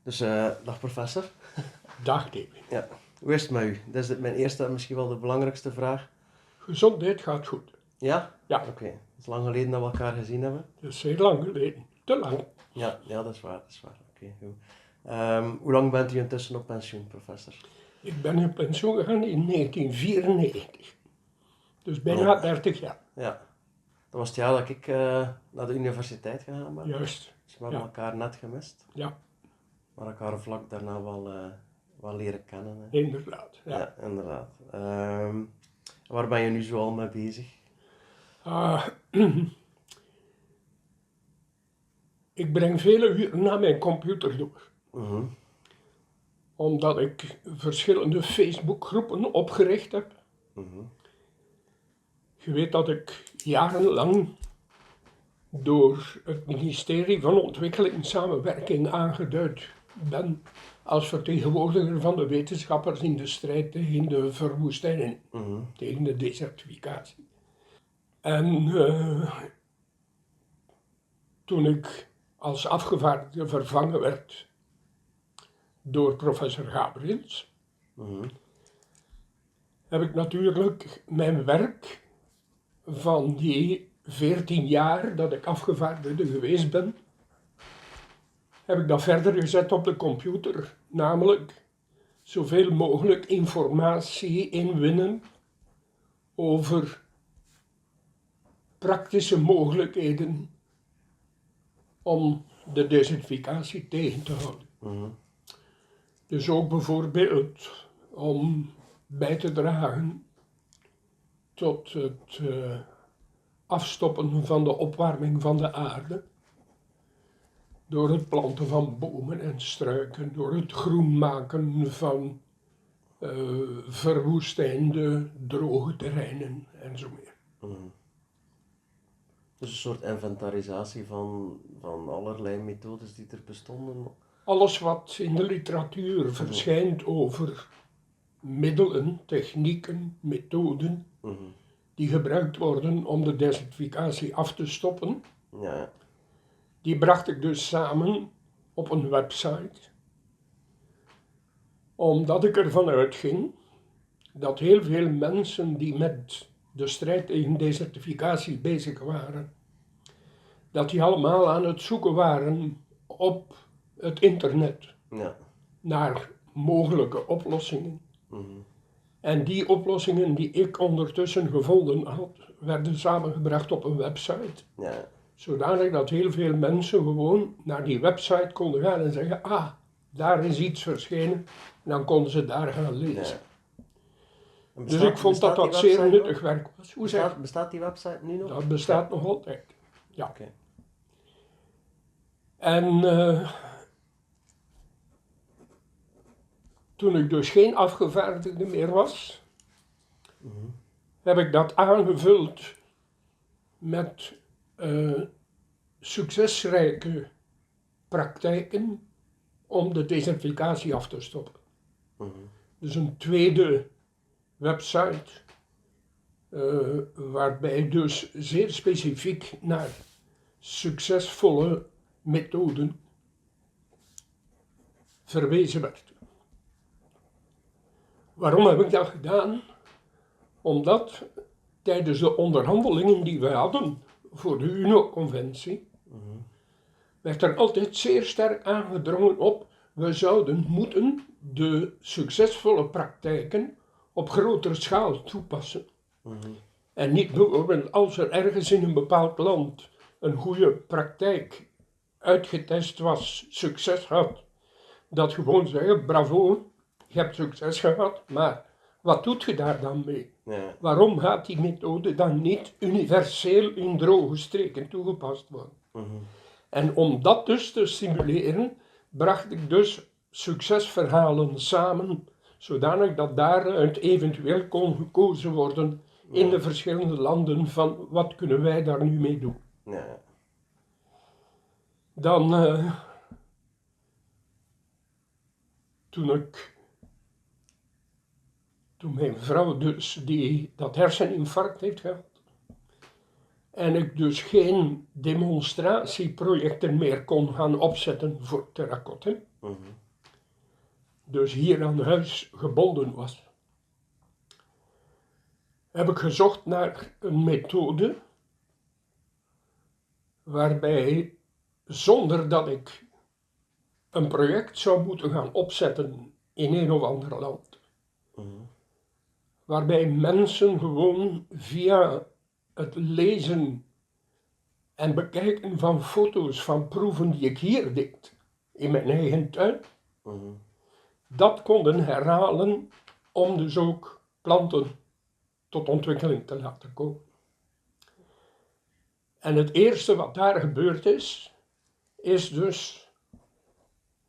Dus, dag professor. Dag David. Ja. Hoe is het met u? Dat is mijn eerste en misschien wel de belangrijkste vraag. Gezondheid gaat goed. Ja? Ja. Oké. Het is lang geleden dat we elkaar gezien hebben. Dat is heel lang geleden. Te lang. Ja, dat is waar. Oké, goed. Hoe lang bent u intussen op pensioen, professor? Ik ben in pensioen gegaan in 1994. Dus bijna 30 jaar. Ja. Dat was het jaar dat ik naar de universiteit gegaan ben. Juist. Dus we hebben Ja. elkaar net gemist. Ja, Maar elkaar vlak daarna wel leren kennen. Hè. inderdaad. Ja. Ja, inderdaad. Waar ben je nu zoal mee bezig? Ik breng vele uren naar mijn computer door. Mhm. Omdat ik verschillende Facebookgroepen opgericht heb. Mhm. Je weet dat ik jarenlang door het ministerie van Ontwikkeling en Samenwerking aangeduid ben als vertegenwoordiger van de wetenschappers in de strijd tegen de verwoestijning, Mhm. tegen de desertificatie. En toen ik als afgevaardigde vervangen werd door professor Gabriels, Mhm. heb ik natuurlijk mijn werk van die 14 jaar dat ik afgevaardigde geweest ben, heb ik dat verder gezet op de computer. Namelijk zoveel mogelijk informatie inwinnen over praktische mogelijkheden om de desertificatie tegen te houden. Mhm. Dus ook bijvoorbeeld om bij te dragen tot het afstoppen van de opwarming van de aarde. Door het planten van bomen en struiken, door het groen maken van verwoestijnde, droge terreinen en zo meer. Mhm. Dus een soort inventarisatie van allerlei methodes die er bestonden. Alles wat in de literatuur verschijnt over middelen, technieken, methoden Mhm. die gebruikt worden om de desertificatie af te stoppen, Ja. die bracht ik dus samen op een website, omdat ik ervan uitging dat heel veel mensen die met de strijd tegen desertificatie bezig waren, dat die allemaal aan het zoeken waren op het internet Ja. naar mogelijke oplossingen. Mhm. En die oplossingen die ik ondertussen gevonden had, werden samengebracht op een website. Ja. Zodanig dat heel veel mensen gewoon naar die website konden gaan en zeggen, ah, daar is iets verschenen. En dan konden ze daar gaan lezen. Ja. En Dus ik vond dat die dat zeer website nuttig nog? werk was. Hoe zeg je? Bestaat die website nu nog? Dat bestaat nog altijd. Ja. Oké. En toen ik dus geen afgevaardigde meer was, heb ik dat aangevuld met succesrijke praktijken om de desertificatie af te stoppen. Mhm. Dus een tweede website waarbij dus zeer specifiek naar succesvolle methoden verwezen werd. Waarom heb ik dat gedaan? Omdat tijdens de onderhandelingen die we hadden voor de UNO-conventie, werd er altijd zeer sterk aangedrongen op, we zouden moeten de succesvolle praktijken op grotere schaal toepassen. Mhm. En niet bijvoorbeeld als er ergens in een bepaald land een goede praktijk uitgetest was, succes had, dat gewoon zeggen, bravo, je hebt succes gehad, maar wat doet je daar dan mee? Ja. Waarom gaat die methode dan niet universeel in droge streken toegepast worden? Mhm. En om dat dus te stimuleren, bracht ik dus succesverhalen samen, zodanig dat daaruit eventueel kon gekozen worden in de verschillende landen van wat kunnen wij daar nu mee doen. Ja. Dan, toen mijn vrouw dus die dat herseninfarct heeft gehad, En ik dus geen demonstratieprojecten meer kon gaan opzetten voor terracotta. Dus hier aan huis gebonden was. Heb ik gezocht naar een methode waarbij, zonder dat ik een project zou moeten gaan opzetten in een of ander land, waarbij mensen gewoon via het lezen en bekijken van foto's van proeven die ik hier deed, in mijn eigen tuin, dat konden herhalen om dus ook planten tot ontwikkeling te laten komen. En het eerste wat daar gebeurd is dus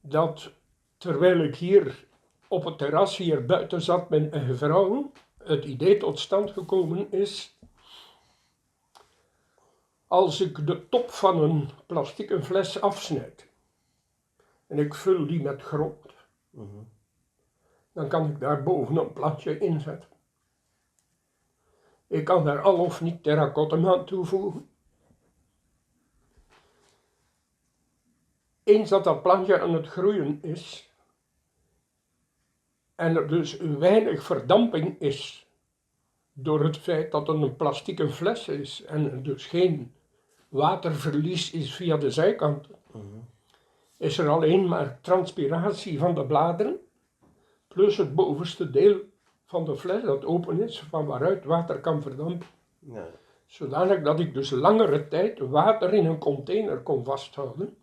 dat terwijl ik hier op het terras hier buiten zat met mijn vrouw, het idee tot stand gekomen is, als ik de top van een plastieke fles afsnijd en ik vul die met grond, dan kan ik daar boven een plantje inzetten. Ik kan daar al of niet terracotta aan toevoegen. Eens dat plantje aan het groeien is en er dus weinig verdamping is door het feit dat het een plastieke fles is en er dus geen waterverlies is via de zijkanten, is er alleen maar transpiratie van de bladeren plus het bovenste deel van de fles dat open is, van waaruit water kan verdampen. Ja. Zodanig dat ik dus langere tijd water in een container kon vasthouden,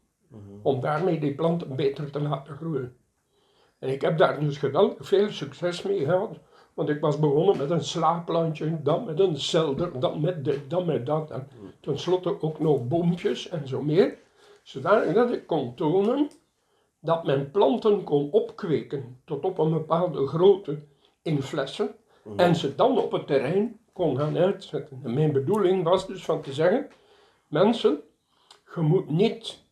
om daarmee die planten beter te laten groeien. En ik heb daar dus geweldig veel succes mee gehad, want ik was begonnen met een slaapplantje, dan met een selder, dan met dit, dan met dat, en tenslotte ook nog boompjes en zo meer, zodanig dat ik kon tonen dat men planten kon opkweken tot op een bepaalde grootte in flessen en ze dan op het terrein kon gaan uitzetten. En mijn bedoeling was dus van te zeggen, mensen, je moet niet,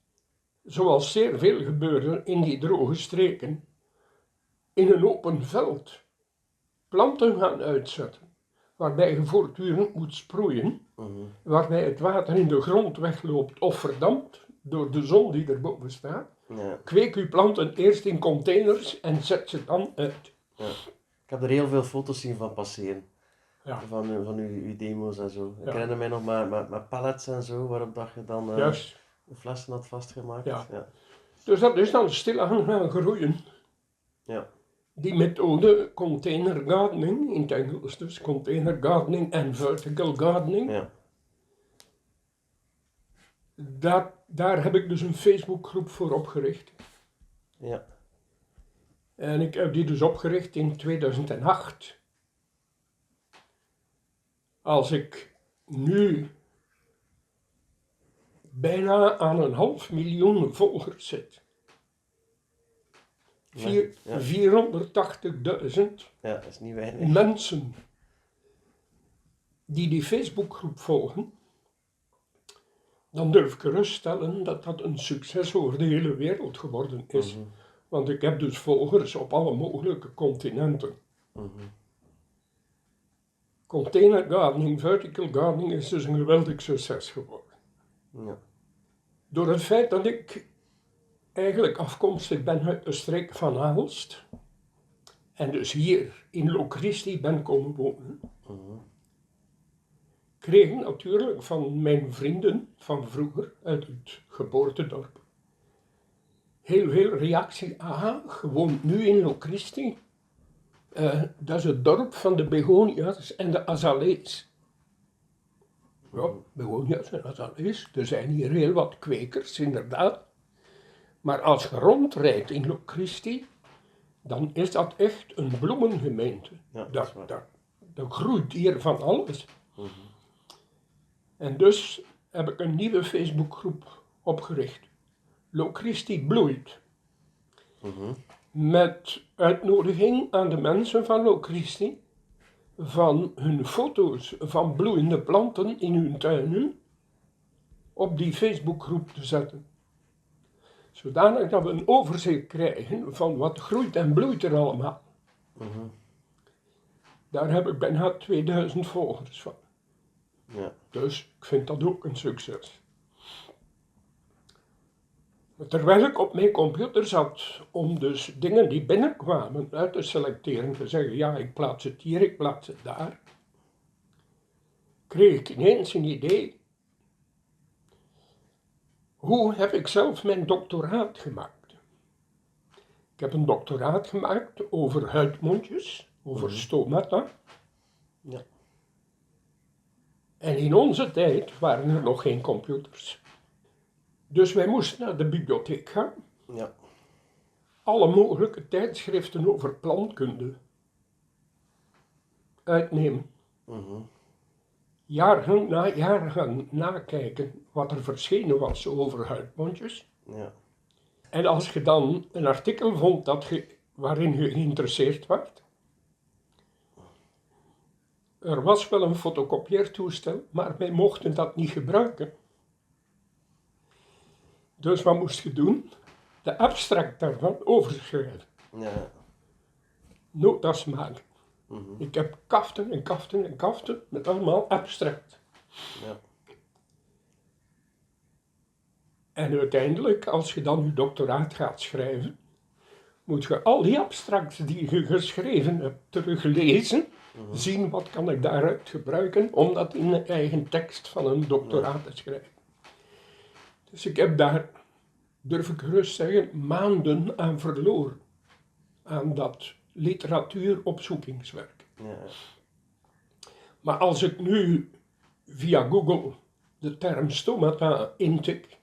zoals zeer veel gebeurde in die droge streken, in een open veld planten gaan uitzetten, waarbij je voortdurend moet sproeien, waarbij het water in de grond wegloopt of verdampt door de zon die erboven staat. Ja. Kweek uw planten eerst in containers en zet ze dan uit. Ja. Ik heb er heel veel foto's zien van passeren. Ja. Van uw demo's en zo. Ik Ja. herinner mij nog met pallets en zo, waarop dat je dan Juist. de flessen had vastgemaakt. Ja. Ja. Dus dat is dan stilaan gaan groeien. Ja. Die methode container gardening, in het Engels dus, container gardening en vertical gardening, Ja. daar heb ik dus een Facebookgroep voor opgericht. Ja. En ik heb die dus opgericht in 2008. Als ik nu bijna aan 500.000 volgers zit, Ja. 480.000 Ja, dat is niet weinig. mensen die Facebookgroep volgen, dan durf ik geruststellen dat dat een succes over de hele wereld geworden is. Want ik heb dus volgers op alle mogelijke continenten. Container gardening, vertical gardening is dus een geweldig succes geworden. Ja. Door het feit dat ik eigenlijk afkomstig ben uit de streek van Aalst en dus hier in Locristi ben komen wonen, kreeg ik natuurlijk van mijn vrienden van vroeger uit het geboortedorp heel veel reactie. Aha, gewoon nu in Locristi. Dat is het dorp van de begonia's en de azalees. Ja, begonia's en azalees. Er zijn hier heel wat kwekers, inderdaad. Maar als je rondrijdt in Locristi, dan is dat echt een bloemengemeente. Ja, dat is waar. Daar groeit hier van alles. En dus heb ik een nieuwe Facebookgroep opgericht. Locristi bloeit. Met uitnodiging aan de mensen van Locristi van hun foto's van bloeiende planten in hun tuinen op die Facebookgroep te zetten. Zodanig dat we een overzicht krijgen van wat groeit en bloeit er allemaal. Daar heb ik bijna 2000 volgers van. Ja. Dus ik vind dat ook een succes. Terwijl ik op mijn computer zat om dus dingen die binnenkwamen uit te selecteren, te zeggen, ja, ik plaats het hier, ik plaats het daar, kreeg ik ineens een idee. Hoe heb ik zelf mijn doctoraat gemaakt? Ik heb een doctoraat gemaakt over huidmondjes, over stomata. Ja. En in onze tijd waren er nog geen computers. Dus wij moesten naar de bibliotheek gaan. Ja. Alle mogelijke tijdschriften over plantkunde uitnemen. Jaar na jaar gaan nakijken wat er verschenen was over huidmondjes. Ja. En als je dan een artikel vond waarin je geïnteresseerd werd, er was wel een fotocopieertoestel, maar wij mochten dat niet gebruiken. Dus wat moest je doen? De abstract daarvan overschrijven. Ja. Notas maken. Ik heb kaften en kaften en kaften met allemaal abstract. Ja. En uiteindelijk, als je dan je doctoraat gaat schrijven, moet je al die abstracts die je geschreven hebt teruglezen, zien wat kan ik daaruit gebruiken om dat in de eigen tekst van een doctoraat te schrijven. Dus ik heb daar, durf ik gerust zeggen, maanden aan verloren. Aan dat literatuuropzoekingswerk. Ja. Maar als ik nu via Google de term stomata intik,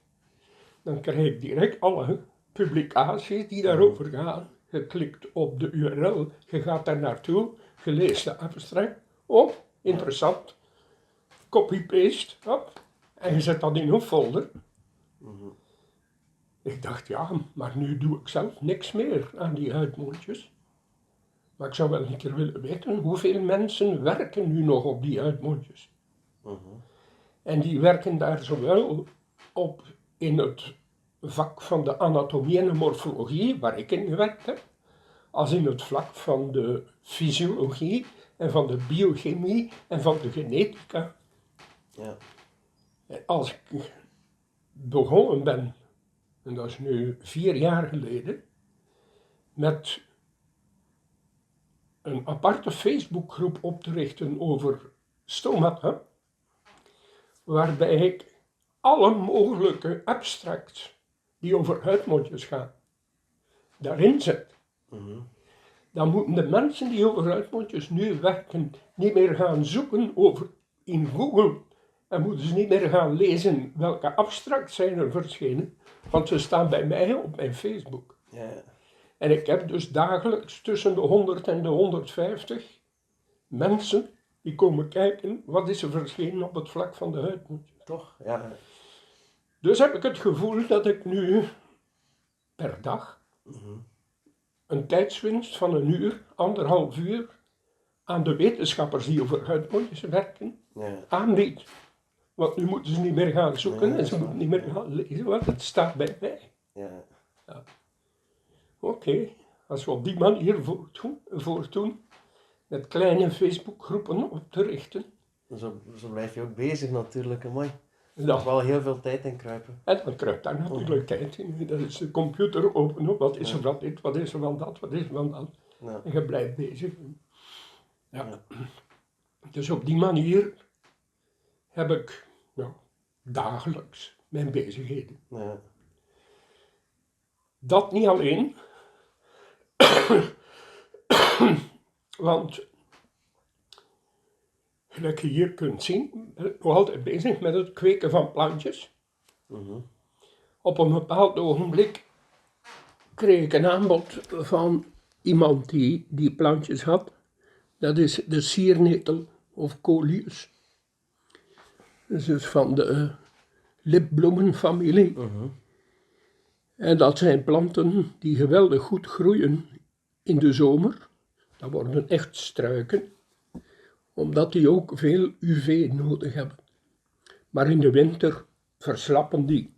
dan krijg ik direct alle publicaties die daarover gaan. Je klikt op de URL, je gaat daar naartoe, je leest de abstract. Oh, interessant. Copy-paste, hop, en je zet dat in een folder. Ik dacht, ja, maar nu doe ik zelf niks meer aan die huidmondjes. Maar ik zou wel een keer willen weten, hoeveel mensen werken nu nog op die huidmondjes? En die werken daar zowel op in het vak van de anatomie en de morfologie, waar ik in gewerkt heb, als in het vlak van de fysiologie en van de biochemie en van de genetica. Ja. Als ik begonnen ben, en dat is nu 4 jaar geleden, met een aparte Facebookgroep op te richten over stomata, waarbij ik alle mogelijke abstracts die over huidmondjes gaan, daarin zet. Dan moeten de mensen die over huidmondjes nu werken niet meer gaan zoeken in Google en moeten ze niet meer gaan lezen welke abstracts zijn er verschenen, want ze staan bij mij op mijn Facebook. Ja. En ik heb dus dagelijks tussen de 100 en de 150 mensen die komen kijken wat is er verschenen op het vlak van de huidmondjes. Toch? Ja. Dus heb ik het gevoel dat ik nu per dag een tijdswinst van 1 uur, 1,5 uur aan de wetenschappers die over huidmondjes werken aanbied. Want nu moeten ze niet meer gaan zoeken en ze moeten niet meer gaan lezen, want het staat bij mij. Ja. Oké, als we op die manier voortdoen, met kleine Facebookgroepen op te richten. Zo blijf je ook bezig natuurlijk, amai. Er Dan, moet wel heel veel tijd in kruipen. en dan kruipt daar natuurlijk tijd in. Dat is de computer openen, wat is er van dit, wat is er van dat, wat is er van dat. Ja. En je blijft bezig. Ja. Dus op die manier heb ik dagelijks mijn bezigheden. Ja. Dat niet alleen, want gelijk je hier kunt zien, ben ik nog altijd bezig met het kweken van plantjes. Op een bepaald ogenblik kreeg ik een aanbod van iemand die plantjes had. Dat is de siernetel of coleus. Dat is dus van de lipbloemenfamilie. En dat zijn planten die geweldig goed groeien in de zomer. Dat worden echt struiken, omdat die ook veel UV nodig hebben. Maar in de winter verslappen die.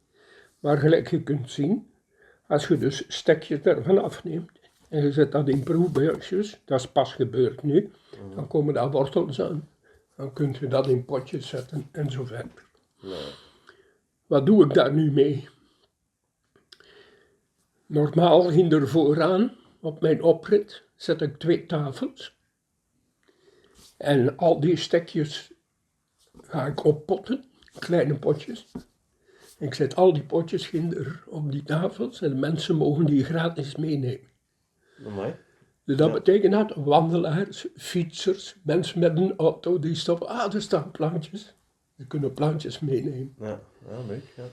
Maar gelijk je kunt zien, als je dus stekjes ervan afneemt en je zet dat in proefbuisjes, dat is pas gebeurd nu, dan komen daar wortels aan. Dan kunt u dat in potjes zetten en zo verder. Ja. Wat doe ik daar nu mee? Normaal ging er vooraan op mijn oprit zet ik 2 tafels. En al die stekjes ga ik oppotten, kleine potjes. Ik zet al die potjes ginder op die tafels en de mensen mogen die gratis meenemen. Amai. Dus dat Ja. betekent dat wandelaars, fietsers, mensen met een auto die stoppen. Er staan plantjes. Ze kunnen plantjes meenemen. Ja, leuk. Ja.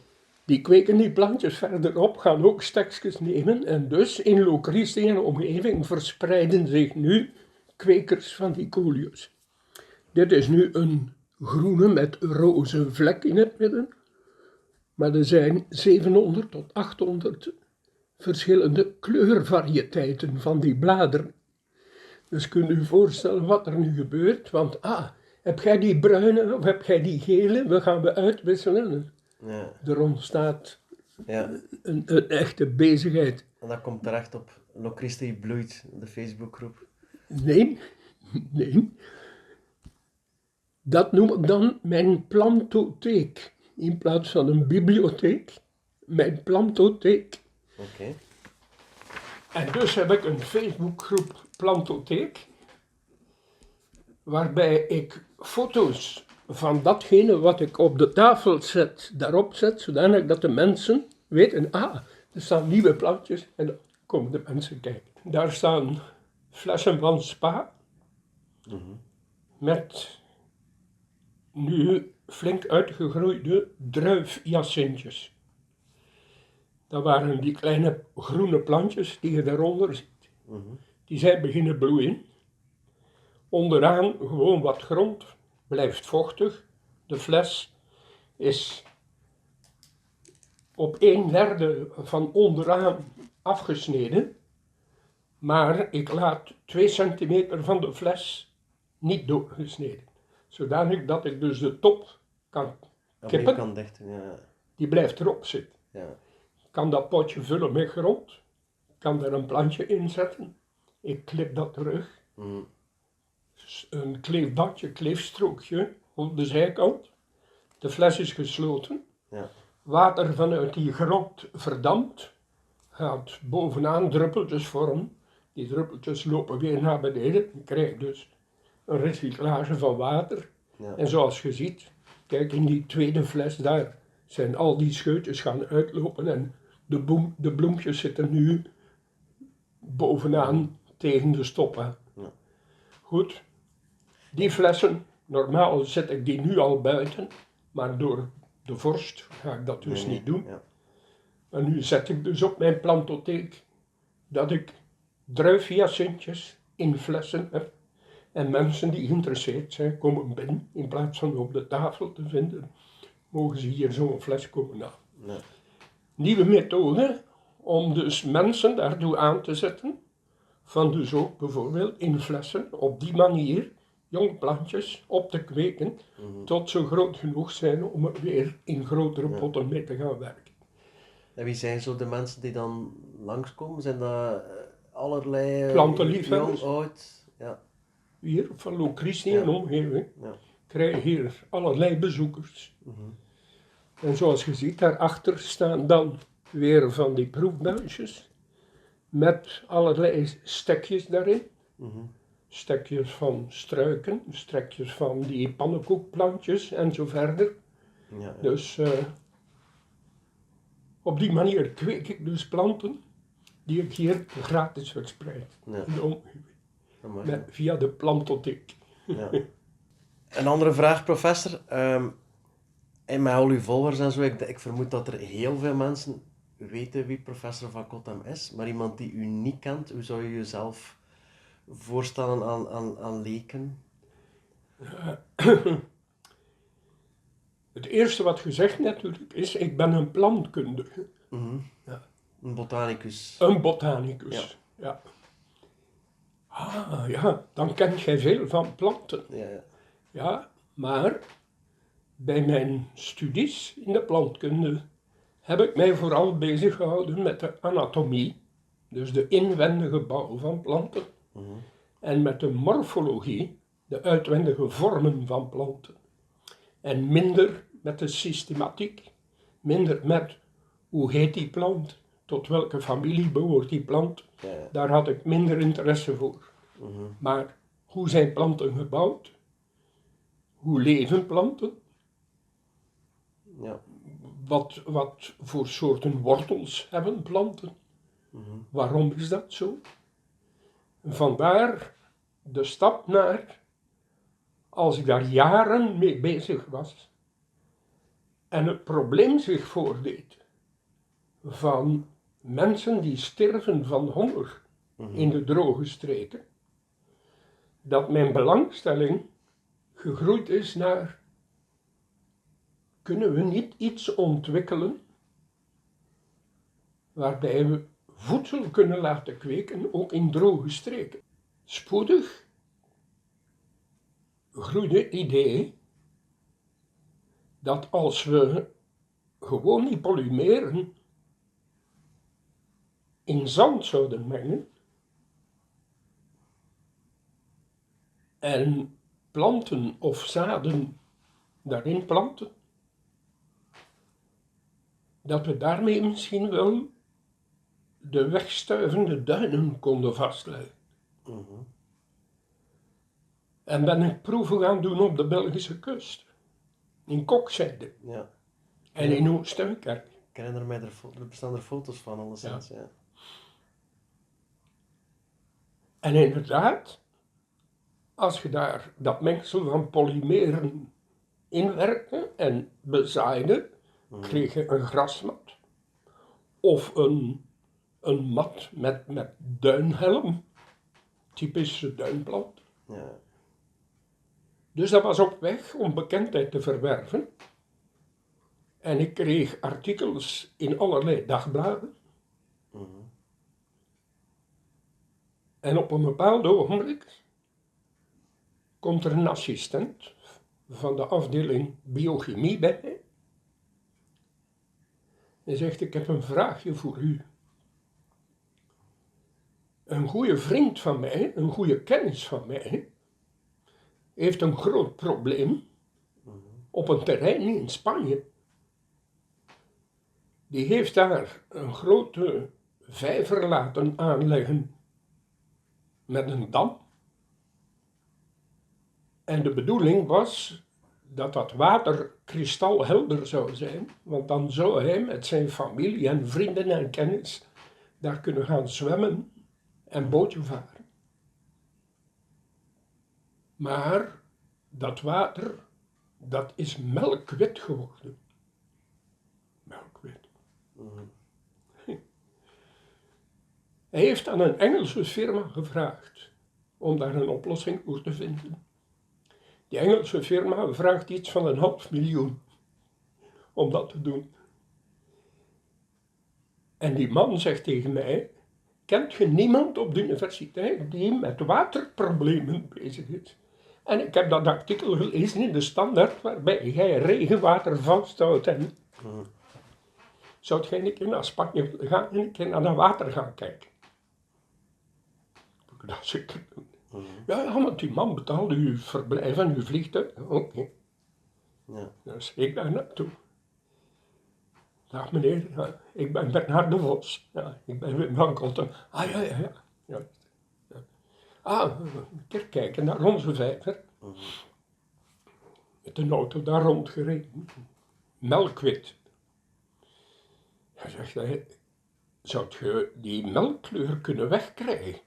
Die kweken die plantjes verderop, gaan ook stekjes nemen. En dus in Locristi en omgeving verspreiden zich nu kwekers van die coleus. Dit is nu een groene met roze vlek in het midden. Maar er zijn 700 tot 800 verschillende kleurvarieteiten van die bladeren. Dus kunt u voorstellen wat er nu gebeurt. Want heb jij die bruine of heb jij die gele? We gaan uitwisselen. Ja. Er ontstaat Ja. een echte bezigheid. En dat komt terecht op Locristi bloeit, de Facebookgroep. Nee. Dat noem ik dan mijn plantotheek. In plaats van een bibliotheek, mijn plantotheek. Oké. En dus heb ik een Facebookgroep Plantotheek, waarbij ik foto's van datgene wat ik op de tafel zet, daarop zet, zodanig dat de mensen weten, er staan nieuwe plantjes en dan komen de mensen kijken. Daar staan flessen van Spa, met nu flink uitgegroeide druifhyacintjes. Dat waren die kleine groene plantjes die je daaronder ziet. Die zijn beginnen bloeien. Onderaan gewoon wat grond, blijft vochtig. De fles is op 1/3 van onderaan afgesneden. Maar ik laat 2 centimeter van de fles niet doorgesneden. Zodanig dat ik dus de top kan kippen. Kan dichten, ja. Die blijft erop zitten. Ja. Kan dat potje vullen met grond, kan er een plantje in zetten. Ik klip dat terug. Een kleefbadje, kleefstrookje op de zijkant. De fles is gesloten. Ja. Water vanuit die grond verdampt, gaat bovenaan druppeltjes vormen. Die druppeltjes lopen weer naar beneden. Je krijgt dus een recyclage van water. Ja. En zoals je ziet, kijk in die tweede fles daar, zijn al die scheutjes gaan uitlopen en de bloempjes zitten nu bovenaan tegen de stoppen. Ja. Goed, die flessen, normaal zet ik die nu al buiten, maar door de vorst ga ik dat dus niet doen. Ja. En nu zet ik dus op mijn plantotheek dat ik druifhyacintjes in flessen heb. En mensen die geïnteresseerd zijn, komen binnen. In plaats van op de tafel te vinden, mogen ze hier zo'n fles komen halen. Ja. Nieuwe methode om dus mensen daartoe aan te zetten. Van dus ook bijvoorbeeld in flessen op die manier jonge plantjes op te kweken. Tot ze groot genoeg zijn om er weer in grotere potten mee te gaan werken. En wie zijn zo de mensen die dan langskomen? Zijn dat allerlei... Plantenliefhebbers. Jong, oud? Ja. Hier van Locristi en omgeving Ja. krijg je hier allerlei bezoekers. En zoals je ziet, daarachter staan dan weer van die proefbuisjes met allerlei stekjes daarin. Stekjes van struiken, stekjes van die pannenkoekplantjes en zo verder. Ja. Dus op die manier kweek ik dus planten die ik hier gratis verspreid Ja. in de omgeving. Amai. Via de plantotheek. Ja. Een andere vraag, professor. En met al uw volgers en zo, ik vermoed dat er heel veel mensen weten wie professor Van Cottem is, maar iemand die u niet kent, hoe zou je jezelf voorstellen aan leken? Het eerste wat gezegd natuurlijk is, ik ben een plantkundige. Ja. Een botanicus. Een botanicus, ja. Ja, dan kent jij veel van planten. Ja. Ja, maar bij mijn studies in de plantkunde heb ik mij vooral bezig gehouden met de anatomie, dus de inwendige bouw van planten, en met de morfologie, de uitwendige vormen van planten. En minder met de systematiek, minder met hoe heet die plant, tot welke familie behoort die plant. Ja. Daar had ik minder interesse voor. Maar hoe zijn planten gebouwd? Hoe leven planten? Ja. Wat voor soorten wortels hebben planten? Waarom is dat zo? Vandaar de stap naar, als ik daar jaren mee bezig was en het probleem zich voordeed van mensen die sterven van honger in de droge streken, dat mijn belangstelling gegroeid is naar, kunnen we niet iets ontwikkelen waarbij we voedsel kunnen laten kweken, ook in droge streken. Spoedig groeide het idee dat als we gewoon die polymeren in zand zouden mengen en planten of zaden daarin planten, dat we daarmee misschien wel de wegstuivende duinen konden vastleggen. En ben ik proeven gaan doen op de Belgische kust, in Kokzijde Ja. en in Oost-Duinkerk. Ik herinner mij, er bestaan er foto's van, alleszins. Ja. En inderdaad, als je daar dat mengsel van polymeren inwerkte en bezaaide, kreeg je een grasmat. Of een mat met duinhelm, typische duinplant. Ja. Dus dat was op weg om bekendheid te verwerven. En ik kreeg artikels in allerlei dagbladen. En op een bepaald ogenblik komt er een assistent van de afdeling biochemie bij mij. En zegt, ik heb een vraagje voor u. Een goede vriend van mij, een goede kennis van mij, heeft een groot probleem op een terrein in Spanje. Die heeft daar een grote vijver laten aanleggen met een dam. En de bedoeling was dat dat water kristalhelder zou zijn, want dan zou hij met zijn familie en vrienden en kennis daar kunnen gaan zwemmen en bootje varen. Maar dat water, dat is melkwit geworden. Melkwit. Hij heeft aan een Engelse firma gevraagd om daar een oplossing voor te vinden. Die Engelse firma vraagt iets van 500.000 om dat te doen. En die man zegt tegen mij, kent je niemand op de universiteit die met waterproblemen bezig is? En ik heb dat artikel gelezen in de Standaard, waarbij jij regenwater vasthoudt en... Zou jij een keer naar Spanje willen gaan en een keer naar dat water gaan kijken? Dat is ik. Ja, want die man betaalde uw verblijf en uw vliegtuig. Oké. Ja. Dus ik daar naartoe. Dag meneer, ja, ik ben Bernard de Vos. Ja, ik ben Wim van Kotten. Ah ja. Ja. Ah, een keer kijken naar onze vijver. Met een auto daar rondgereden. Melkwit. Hij zegt, zou je die melkkleur kunnen wegkrijgen?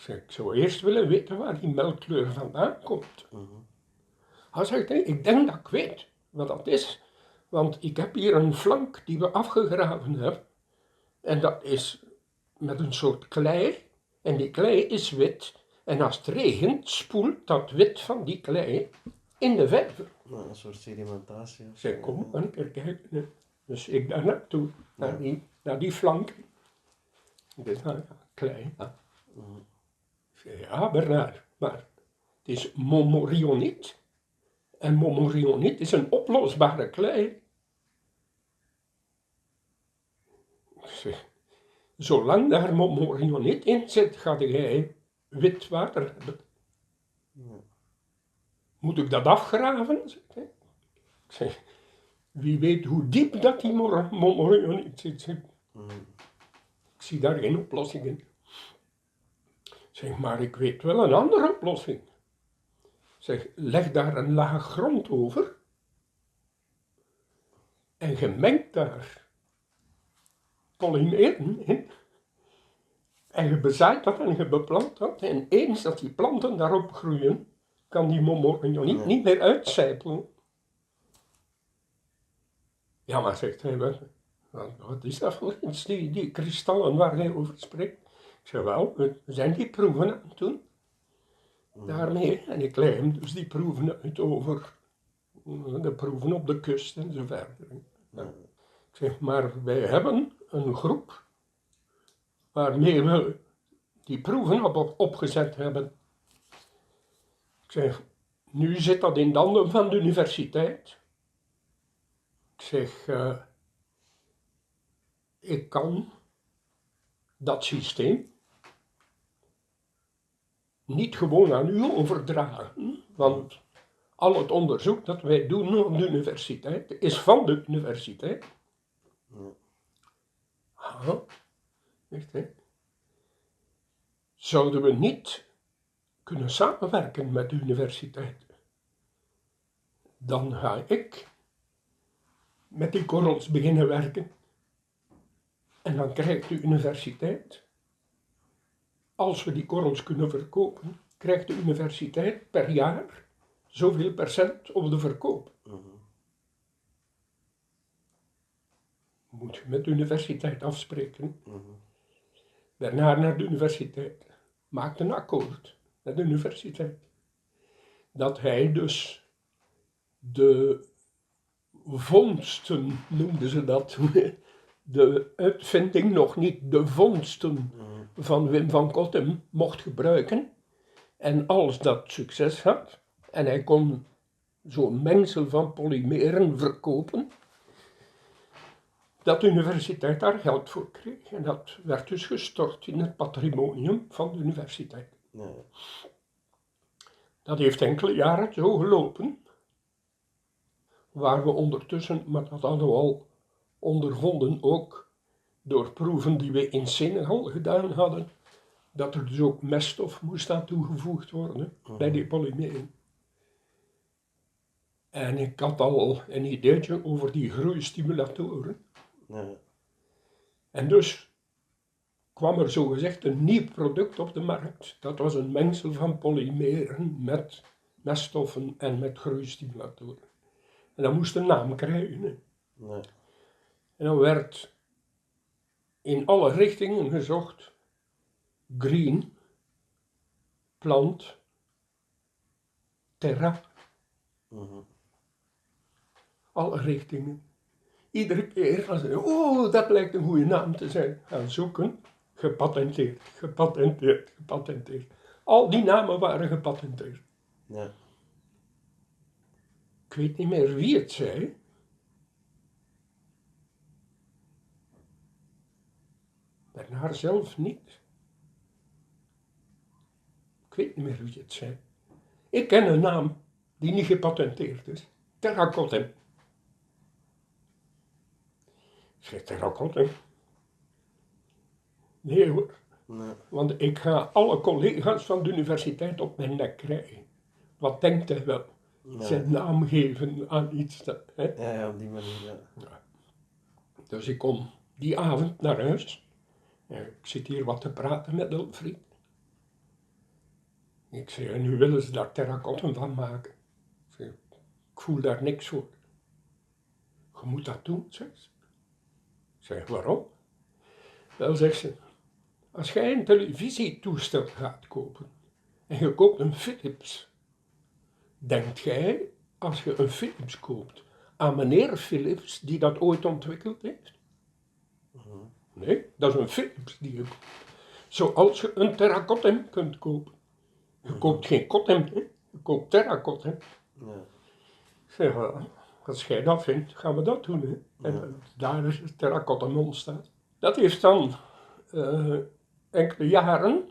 Ik zou eerst willen weten waar die melkkleur vandaan komt. Hij zegt, ik denk dat ik weet wat dat is. Want ik heb hier een flank die we afgegraven hebben. En dat is met een soort klei. En die klei is wit. En als het regent, spoelt dat wit van die klei in de vijver. Nou, een soort sedimentatie. Ik zei, kom maar een keer kijken. Dus ik daar naartoe, naar die flank. Dit klei. Ja. Ik zei, ja Bernard, maar het is mommorioniet. En mommorioniet is een oplosbare klei. Ik zeg, zolang daar mommorioniet in zit, ga jij wit water hebben. moet ik dat afgraven? Zegt hij. Ik zeg, wie weet hoe diep dat die mommerioniet zit. Ik zie daar geen oplossing in. Ik zeg, maar ik weet wel een andere oplossing. Ik zeg, leg daar een laag grond over en je mengt daar polymeren in. En je bezaait dat en je beplant dat. En eens dat die planten daarop groeien, kan die mommerioniet niet meer uitcijpelen. Ja, maar zegt hij, wat is dat voor iets, die kristallen waar hij over spreekt? Ik zeg, wel, we zijn die proeven aan het doen. Daarmee, en ik leg hem dus die proeven uit over de proeven op de kust en zo verder. Ik zeg, maar wij hebben een groep waarmee we die proeven opgezet hebben. Ik zeg, nu zit dat in de handen van de universiteit. Ik zeg, ik kan dat systeem niet gewoon aan u overdragen, want al het onderzoek dat wij doen op de universiteit is van de universiteit. Zegt hij. Zouden we niet kunnen samenwerken met de universiteit? Dan ga ik met die korrels beginnen werken. En dan krijgt de universiteit, als we die korrels kunnen verkopen, krijgt de universiteit per jaar zoveel procent op de verkoop. Moet je met de universiteit afspreken. Daarna naar de universiteit. Maakt een akkoord met de universiteit. Dat hij dus de vondsten, noemden ze dat, de uitvinding, nog niet de vondsten van Wim van Cottem mocht gebruiken. En als dat succes had, en hij kon zo'n mengsel van polymeren verkopen, dat de universiteit daar geld voor kreeg. En dat werd dus gestort in het patrimonium van de universiteit. Nee. Dat heeft enkele jaren zo gelopen. Waar we ondertussen, maar dat hadden we al ondervonden ook door proeven die we in Senegal gedaan hadden, dat er dus ook meststof moest aan toegevoegd worden bij die polymeren. En ik had al een ideetje over die groeistimulatoren. Nee. En dus kwam er zogezegd een nieuw product op de markt. Dat was een mengsel van polymeren met meststoffen en met groeistimulatoren. En dat moest een naam krijgen. Hè. Nee. En dan werd in alle richtingen gezocht. Green, plant, terra. Alle richtingen. Iedere keer als dat lijkt een goede naam te zijn, gaan zoeken. Gepatenteerd, gepatenteerd, gepatenteerd. Al die namen waren gepatenteerd. Nee. Ik weet niet meer wie het zei. Bernard zelf niet. Ik weet niet meer wie het zei. Ik ken een naam die niet gepatenteerd is. Terracotta. Ik zeg terracotta. Nee hoor. Nee. Want ik ga alle collega's van de universiteit op mijn nek krijgen. Wat denkt hij wel? Ja. Zijn naam geven aan iets. Hè? Ja, op die manier, ja. Dus ik kom die avond naar huis. Ik zit hier wat te praten met Wilfried. Ik zeg, en nu willen ze daar terracotta van maken. Ik zeg, ik voel daar niks voor. Je moet dat doen, zegt ze. Ik zeg, waarom? Wel, zegt ze, als jij een televisietoestel gaat kopen en je koopt een Philips, denkt jij, als je een Philips koopt, aan meneer Philips die dat ooit ontwikkeld heeft? Nee, dat is een Philips die je koopt. Zoals je een terracotta kunt kopen. Je koopt geen kotem, hè? Je koopt terracotta. Ja. Ik zeg, als jij dat vindt, gaan we dat doen. Hè? En daar is het terracotta ontstaan. Dat heeft dan enkele jaren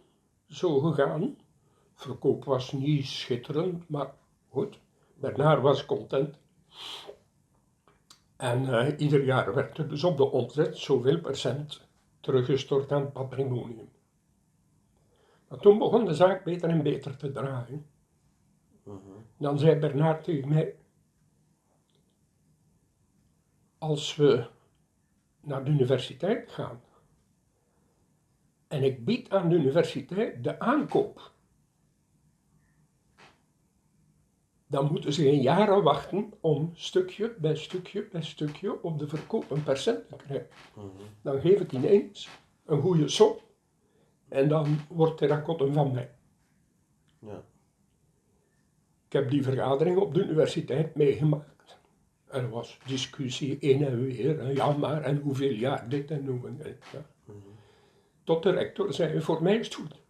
zo gegaan. Verkoop was niet schitterend, maar Goed, Bernard was content. En ieder jaar werd er dus op de omzet zoveel procent teruggestort aan het patrimonium. Maar toen begon de zaak beter en beter te draaien. Dan zei Bernard tegen mij, als we naar de universiteit gaan en ik bied aan de universiteit de aankoop, dan moeten ze jaren wachten om stukje bij stukje bij stukje op de verkoop een percent te krijgen. Dan geef ik ineens een goede som en dan wordt terracotta van mij. Ja. Ik heb die vergadering op de universiteit meegemaakt. Er was discussie in en weer, en ja maar, en hoeveel jaar dit en hoe en dat. Ja. Tot de rector zei, voor mij is het goed.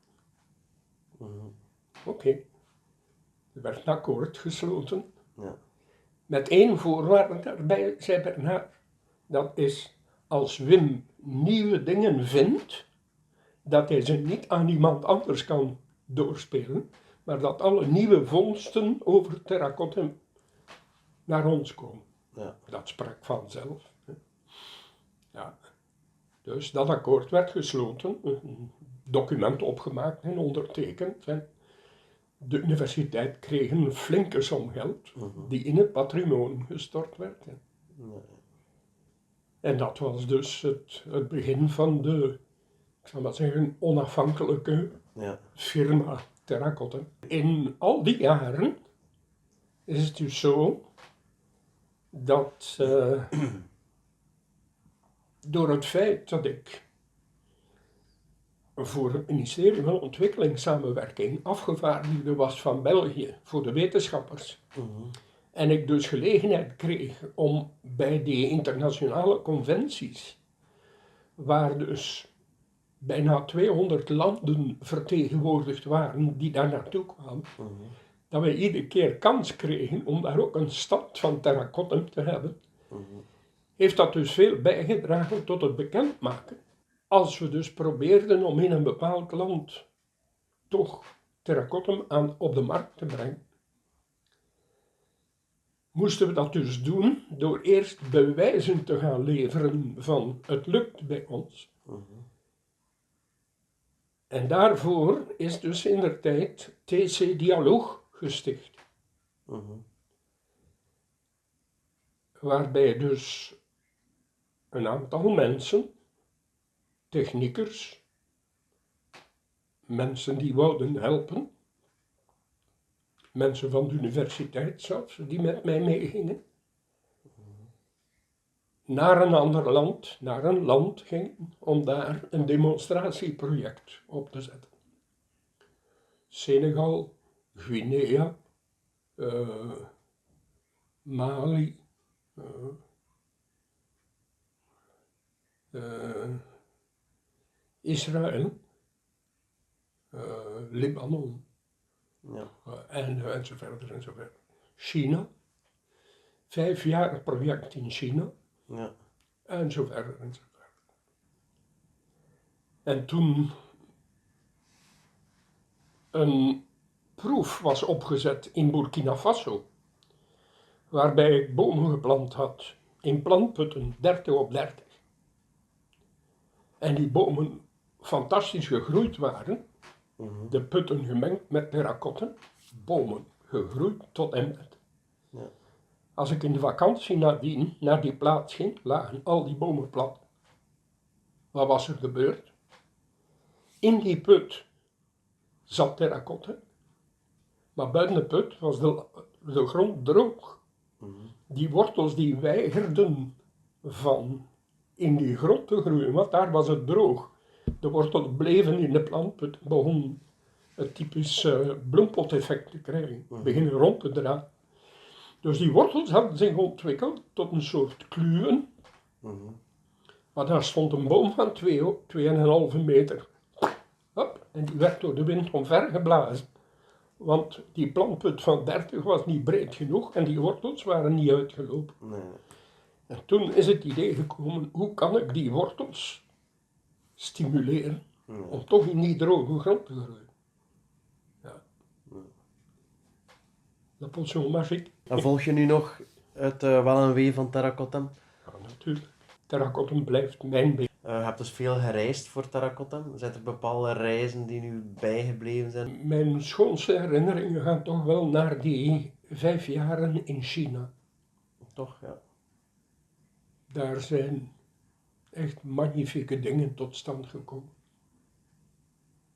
Oké. Er werd een akkoord gesloten. Ja. Met één voorwaarde daarbij, zei Bernard. Dat is, als Wim nieuwe dingen vindt, dat hij ze niet aan iemand anders kan doorspelen, maar dat alle nieuwe vondsten over terracotta naar ons komen. Ja. Dat sprak vanzelf. Ja. Dus dat akkoord werd gesloten, een document opgemaakt en ondertekend. En de universiteit kreeg een flinke som geld die in het patrimonium gestort werd. En dat was dus het begin van de, ik zal maar zeggen, onafhankelijke firma Terracotta. In al die jaren is het dus zo dat door het feit dat ik voor het ministerie van Ontwikkelingssamenwerking afgevaardigde was van België voor de wetenschappers, en ik dus gelegenheid kreeg om bij die internationale conventies, waar dus bijna 200 landen vertegenwoordigd waren die daar naartoe kwamen, dat we iedere keer kans kregen om daar ook een stand van terracotta te hebben, heeft dat dus veel bijgedragen tot het bekendmaken. Als we dus probeerden om in een bepaald land toch terracotta op de markt te brengen, moesten we dat dus doen door eerst bewijzen te gaan leveren van het lukt bij ons. En daarvoor is dus indertijd TC Dialoog gesticht. Waarbij dus een aantal mensen, techniekers, mensen die wouden helpen, mensen van de universiteit zelfs, die met mij meegingen, naar een ander land, naar een land gingen om daar een demonstratieproject op te zetten. Senegal, Guinea, Mali, Israël, Libanon, en zo verder en zo verder. China, 5 jaar project in China, en zo verder en zo verder. En toen een proef was opgezet in Burkina Faso, waarbij ik bomen geplant had in plantputten 30 op 30. En die bomen fantastisch gegroeid waren, de putten gemengd met terracotta, bomen gegroeid tot en met. Als ik in de vakantie nadien naar die plaats ging, lagen al die bomen plat. Wat was er gebeurd? In die put zat terracotta, maar buiten de put was de grond droog. Die wortels die weigerden van in die grond te groeien, want daar was het droog. De wortels bleven in de plantput, begonnen het typisch bloempoteffect te krijgen, beginnen rond te draaien. Dus die wortels hadden zich ontwikkeld tot een soort kluwen. Maar daar stond een boom van 2,5 meter. Hop, en die werd door de wind omvergeblazen. Want die plantput van 30 was niet breed genoeg en die wortels waren niet uitgelopen. En toen is het idee gekomen, hoe kan ik die wortels stimuleren om toch in die droge grond te groeien. Ja. La Potion Magique. En volg je nu nog het wel en wee van Terracotta? Ja, natuurlijk. Terracotta blijft mijn beeld. Je hebt dus veel gereisd voor Terracotta. Zijn er bepaalde reizen die nu bijgebleven zijn? Mijn schoonste herinneringen gaan toch wel naar die 5 jaren in China. Toch, ja. Daar zijn echt magnifieke dingen tot stand gekomen.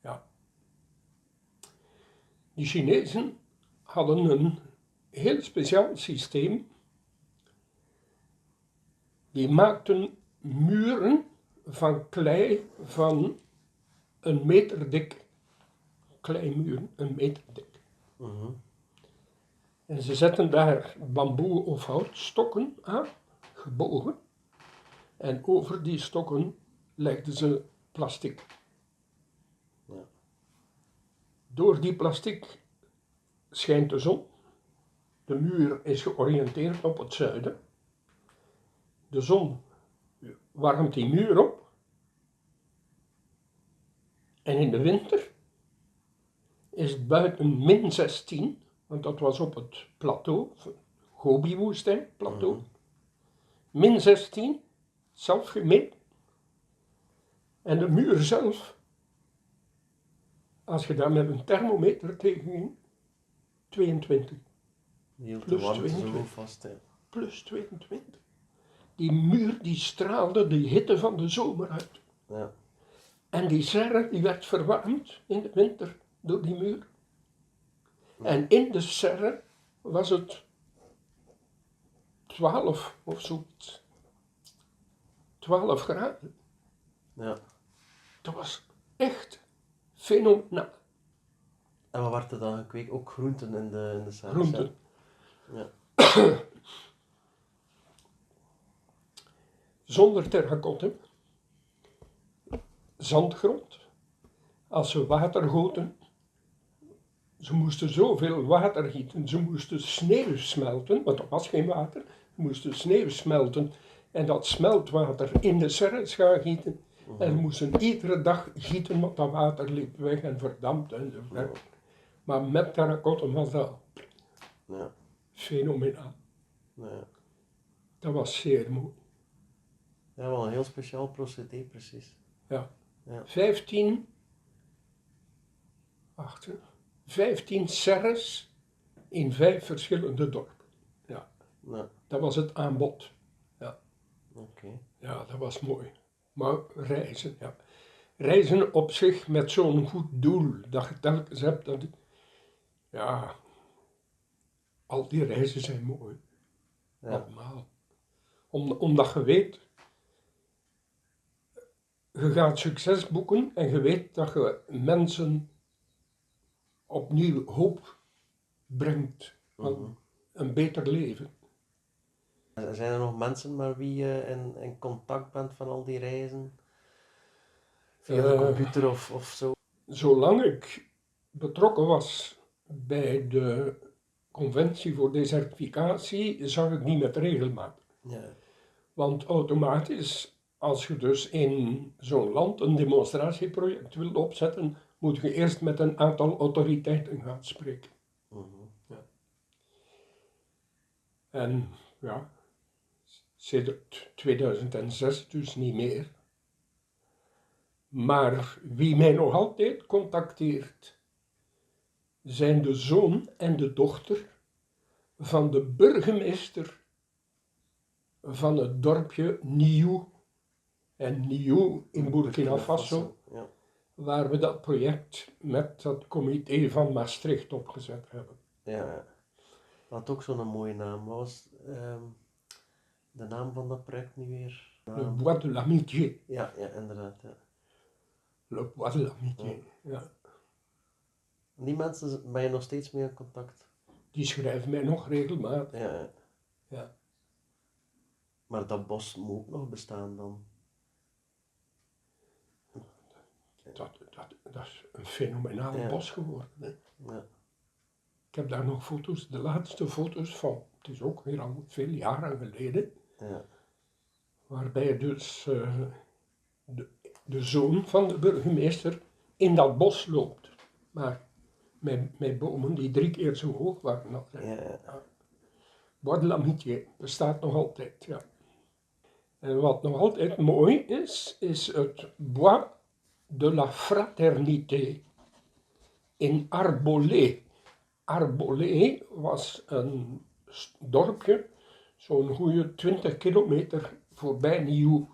Ja. Die Chinezen hadden een heel speciaal systeem. Die maakten muren van klei van 1 meter dik. Kleimuren, 1 meter dik. Mhm. En ze zetten daar bamboe of houtstokken aan, gebogen. En over die stokken legden ze plastic. Ja. Door die plastic schijnt de zon. De muur is georiënteerd op het zuiden. De zon warmt die muur op. En in de winter is het buiten min 16, want dat was op het plateau, Gobi-woestijn, plateau. Mhm. Min 16, zelf gemeten. En de muur zelf, als je daar met een thermometer tegen ging, 22. Hield de Plus warmte zo 22. vast. Hè. Plus 22. Die muur die straalde de hitte van de zomer uit. Ja. En die serre die werd verwarmd in de winter door die muur. En in de serre was het 12 of zoiets. 12 graden. Ja. Dat was echt fenomenaal. En wat werd er dan gekweekt? Ook groenten in de serre? Groenten. Ja. Zonder terracotta. Zandgrond. Als ze water goten. Ze moesten zoveel water gieten. Ze moesten sneeuw smelten, want er was geen water. Ze moesten sneeuw smelten en dat smeltwater in de serres gaan gieten. En ze moesten iedere dag gieten, want dat water liep weg en verdampte enzovoort. Maar met terracotta was dat Ja. fenomenaal. Ja. Dat was zeer mooi. Ja, wel een heel speciaal procedé, precies. Ja. Ja. 15 serres in 5 verschillende dorpen. Ja, Ja. dat was het aanbod. Ja, Oké. ja, dat was mooi. Maar reizen, ja. Reizen op zich met zo'n goed doel, dat je telkens hebt, dat ja, al die reizen zijn mooi. Ja. Allemaal. Omdat je weet, je gaat succes boeken en je weet dat je mensen opnieuw hoop brengt van een beter leven. Zijn er nog mensen met wie je in contact bent van al die reizen? Via de computer of zo? Zolang ik betrokken was bij de conventie voor desertificatie, zag ik niet met regelmaat. Ja. Want automatisch, als je dus in zo'n land een demonstratieproject wilt opzetten, moet je eerst met een aantal autoriteiten gaan spreken. Mhm. Ja. En ja, sedert 2006 dus niet meer. Maar wie mij nog altijd contacteert, zijn de zoon en de dochter van de burgemeester van het dorpje Niou. En Niou in Burkina Faso, Ja. waar we dat project met dat comité van Maastricht opgezet hebben. Ja. Dat had ook zo'n mooie naam. Wat was de naam van dat project niet weer? Le Bois de l'Amitié. Ja, ja, inderdaad. Ja. Le Bois de l'Amitié, ja. Die mensen ben je nog steeds mee in contact? Die schrijven mij nog regelmatig. Ja, ja. Ja. Maar dat bos moet ook nog bestaan dan? Dat is een fenomenaal Ja. bos geworden. Hè. Ja. Ik heb daar nog foto's, de laatste foto's van, het is ook weer al veel jaren geleden, Ja. waarbij dus de zoon van de burgemeester in dat bos loopt. Maar met bomen die 3 keer zo hoog waren. Ja. Bois de l'Amitié bestaat nog altijd, ja. En wat nog altijd mooi is het Bois de la Fraternité in Arbolé. Arbolé was een dorpje, zo'n goede 20 kilometer voorbij Nieuw.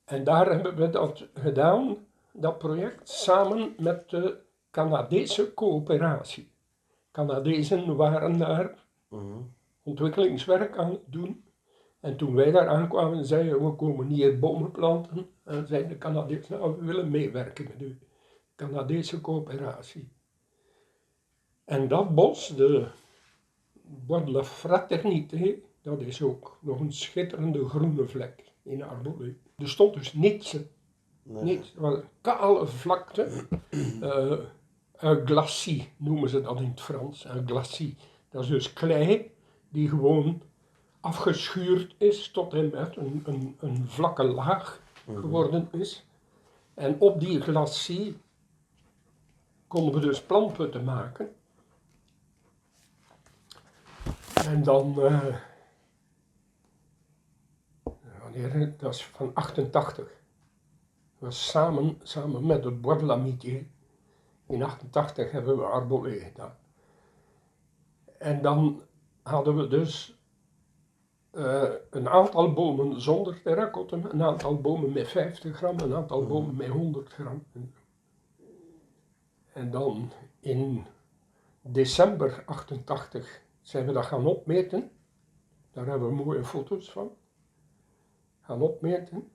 En daar hebben we dat gedaan, dat project, samen met de Canadese coöperatie. Canadezen waren daar ontwikkelingswerk aan het doen. En toen wij daar aankwamen, zeiden we komen hier bomen planten. En zeiden de Canadezen, nou, we willen meewerken met u. Canadese coöperatie. En dat bos, de Bois de la Fraternité, dat is ook nog een schitterende groene vlek in Arbolé. Er stond dus niets. Niets. Het was een kale vlakte. Un glacis noemen ze dat in het Frans. Un glacis. Dat is dus klei die gewoon afgeschuurd is tot en met een vlakke laag geworden is. En op die glacis konden we dus plantputten maken. En dan, wanneer, dat is van 88. Dat was samen met het Bois de l'Amitié. In 88 hebben we Arbolé gedaan. En dan hadden we dus een aantal bomen zonder terracotta, een aantal bomen met 50 gram, een aantal bomen met 100 gram. En dan in december 88 zijn we dat gaan opmeten. Daar hebben we mooie foto's van. Gaan opmeten.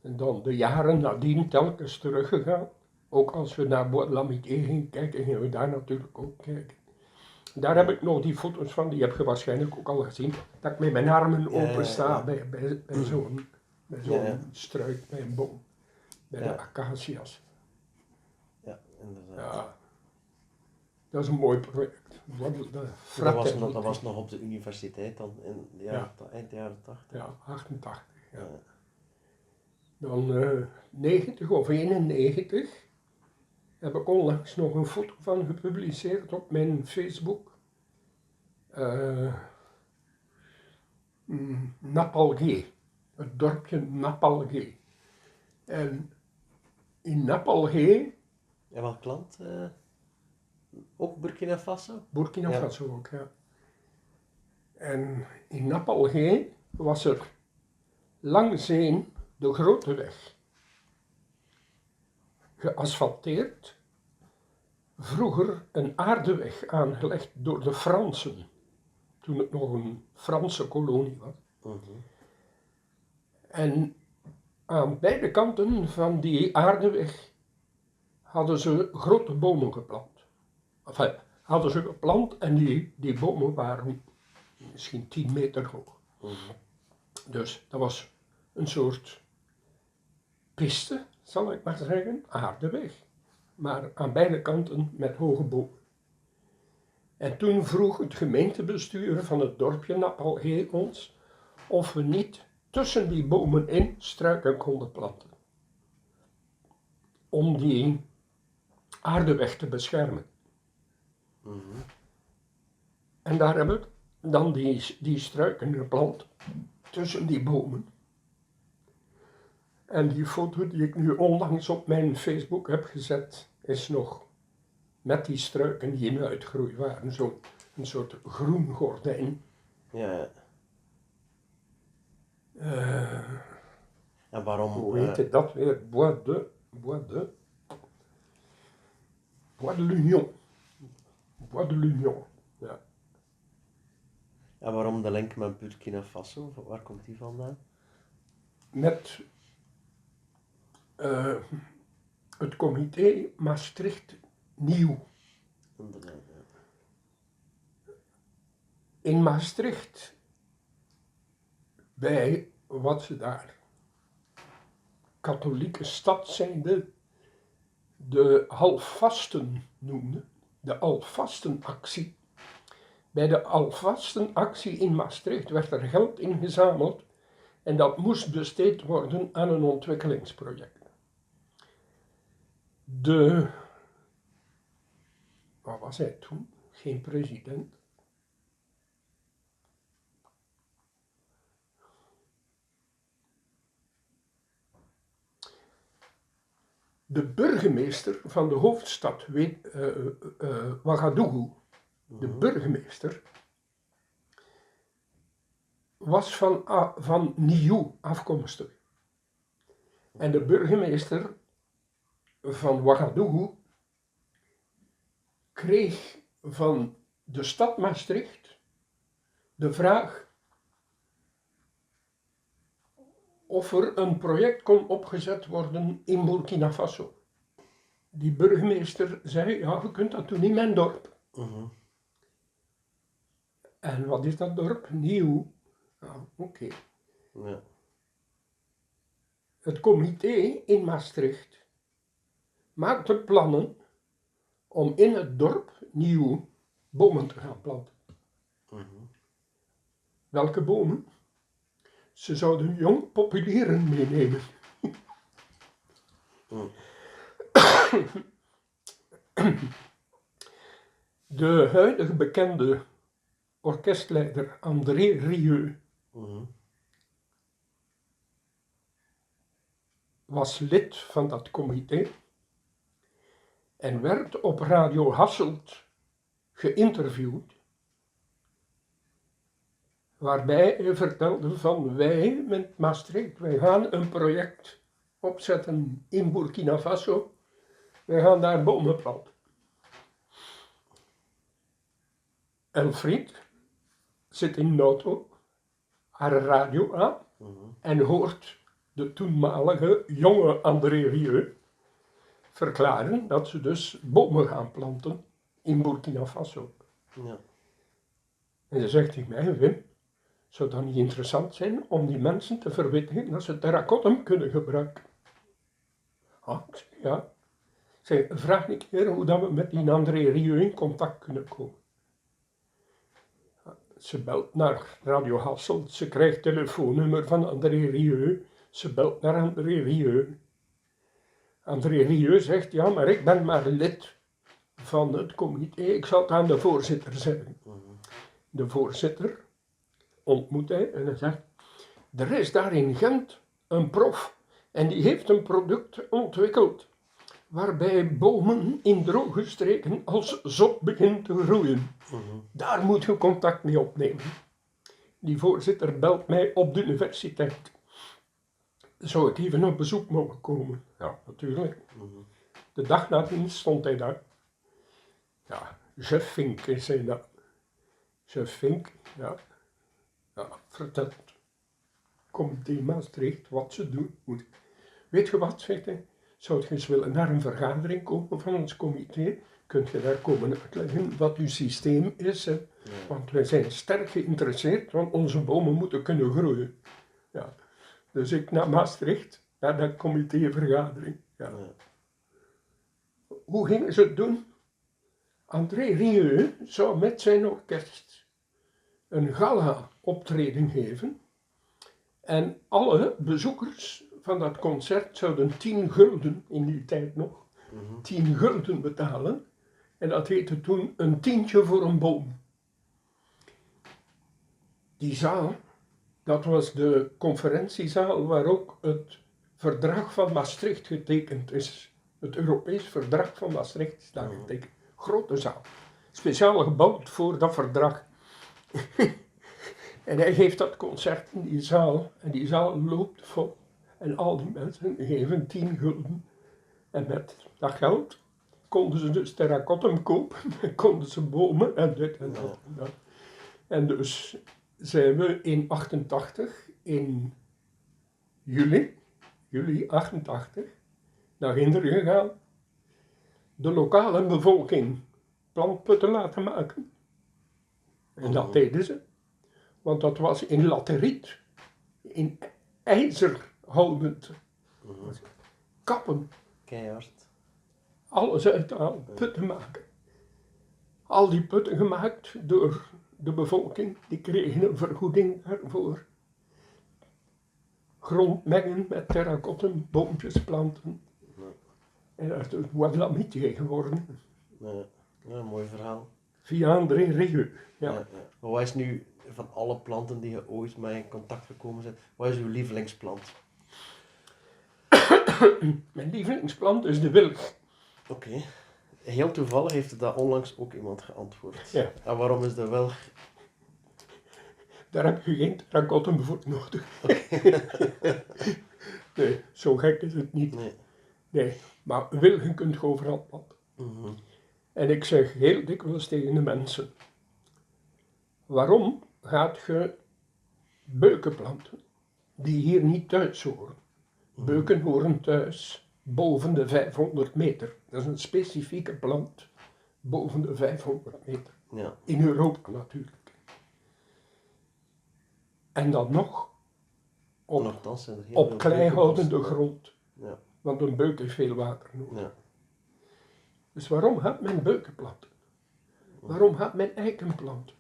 En dan de jaren nadien telkens teruggegaan. Ook als we naar Bois de l'Amitié gingen kijken, gingen we daar natuurlijk ook kijken. Daar heb ik nog die foto's van, die heb je waarschijnlijk ook al gezien. Dat ik met mijn armen open sta bij zo'n struik, bij een boom. Bij de acacia's. Ja, inderdaad. Ja. Dat is een mooi project. Dat was nog op de universiteit dan, in de eind jaren 80. Ja, 88. Ja. Dan 90 of 91 heb ik onlangs nog een foto van gepubliceerd op mijn Facebook. Napalgé, het dorpje Napalgé. En in Napalgé... En welk land? Ook Burkina Faso? Burkina Faso ook, ja. En in Napalgé was er langs heen de grote weg. Geasfalteerd. Vroeger een aardeweg aangelegd door de Fransen. Toen het nog een Franse kolonie was. En aan beide kanten van die aardeweg hadden ze grote bomen geplant. Enfin, hadden ze geplant en die bomen waren misschien 10 meter hoog. Dus dat was een soort piste, zal ik maar zeggen, aardeweg. Maar aan beide kanten met hoge bomen. En toen vroeg het gemeentebestuur van het dorpje Napalgé ons of we niet tussen die bomen in struiken konden planten. Om die aardeweg te beschermen. En daar heb ik dan die struiken geplant tussen die bomen. En die foto die ik nu onlangs op mijn Facebook heb gezet, is nog met die struiken die in uitgroei waren. Een soort groen gordijn. Ja. En waarom? Hoe heette dat weer? Bois de l'Union. Bois de l'Union, ja. En waarom de link met Burkina Faso? Waar komt die vandaan? Met het comité Maastricht Nieuw. Inderdaad, In Maastricht, bij wat ze daar katholieke stad zijnde de Alvasten noemden, de Alvastenactie. Bij de Alvastenactie in Maastricht werd er geld ingezameld en dat moest besteed worden aan een ontwikkelingsproject. De was hij toen geen president. De burgemeester van de hoofdstad Ouagadougou, de burgemeester, was van Niou afkomstig. En de burgemeester van Ouagadougou kreeg van de stad Maastricht de vraag of er een project kon opgezet worden in Burkina Faso. Die burgemeester zei, ja, je kunt dat doen in mijn dorp. En wat is dat dorp? Niou. Nou, oké. Ja. Het comité in Maastricht maakte plannen om in het dorp Niou bomen te gaan planten. Welke bomen? Ze zouden jong populieren meenemen. De huidige bekende orkestleider André Rieu was lid van dat comité en werd op Radio Hasselt geïnterviewd, waarbij hij vertelde van wij met Maastricht, wij gaan een project opzetten in Burkina Faso, wij gaan daar bomen planten. Elfried zit in de auto, haar radio aan en hoort de toenmalige jonge André Rieu verklaren dat ze dus bomen gaan planten in Burkina Faso. Ja. En dan zegt hij mij, Wim, zou dat niet interessant zijn om die mensen te verwittigen dat ze terracotta kunnen gebruiken? Ah, ik zeg, ja. Ik zeg, vraag een keer hoe dat we met die André Rieu in contact kunnen komen. Ze belt naar Radio Hasselt, ze krijgt het telefoonnummer van André Rieu, ze belt naar André Rieu. André Rieu zegt, ja, maar ik ben maar lid van het comité, ik zal het aan de voorzitter zeggen. De voorzitter ontmoet hij en hij zegt, er is daar in Gent een prof en die heeft een product ontwikkeld waarbij bomen in droge streken als zot beginnen te groeien. Daar moet je contact mee opnemen. Die voorzitter belt mij op de universiteit. Zou ik even op bezoek mogen komen? Ja, natuurlijk. De dag nadien stond hij daar. Ja, chef Fink is hij dat. Chef Fink, ja. Ja, vertelt. Comité Maastricht, wat ze doen. Weet je wat, zegt hij? Zou je eens willen naar een vergadering komen van ons comité? Kunt je daar komen uitleggen wat uw systeem is? Hè? Ja. Want wij zijn sterk geïnteresseerd, want onze bomen moeten kunnen groeien. Ja. Dus ik naar Maastricht, naar dat comité-vergadering. Ja. Ja. Hoe gingen ze het doen? André Rieu zou met zijn orkest een gala-optreden geven. En alle bezoekers van dat concert zouden 10 gulden, in die tijd nog, 10 gulden betalen. En dat heette toen een tientje voor een boom. Die zaal, dat was de conferentiezaal waar ook het verdrag van Maastricht getekend is. Het Europees verdrag van Maastricht is daar getekend. Grote zaal. Speciaal gebouwd voor dat verdrag. En hij geeft dat concert in die zaal. En die zaal loopt vol. En al die mensen geven 10 gulden. En met dat geld konden ze dus terracotta kopen. En konden ze bomen en dit en dat en dat. En dus zijn we in 88, in juli 88, naar Ginder gegaan. De lokale bevolking plantputten laten maken. En dat deden ze. Want dat was in lateriet, in ijzer houdend. Kappen. Keihard. Alles uithalen, putten maken. Al die putten gemaakt door de bevolking, die kregen een vergoeding daarvoor. Grond mengen met terracotta, boompjes planten. En dat is het Bois de l'Amitié geworden. Ja, mooi verhaal. Via André Rieu. Ja. Ja. Maar wat is nu, van alle planten die je ooit mee in contact gekomen bent, wat is uw lievelingsplant? Mijn lievelingsplant is de wilg. Oké. Heel toevallig heeft er daar onlangs ook iemand geantwoord. Ja. En waarom is dat wel? Daar heb je geen terracotten voor nodig. Nee, zo gek is het niet. Nee. Nee, maar wilgen kunt je overal planten. Mhm. En ik zeg heel dikwijls tegen de mensen, waarom gaat je beuken planten die hier niet thuis horen? Beuken horen thuis boven de 500 meter. Dat is een specifieke plant boven de 500 meter. Ja. In Europa natuurlijk. En dan nog En nochtans zijn er heel op veel kleihoudende beukenbossen. grond. Ja. Want een beuk heeft veel water nodig. Ja. Dus waarom gaat men beuken planten? Waarom gaat men eiken planten?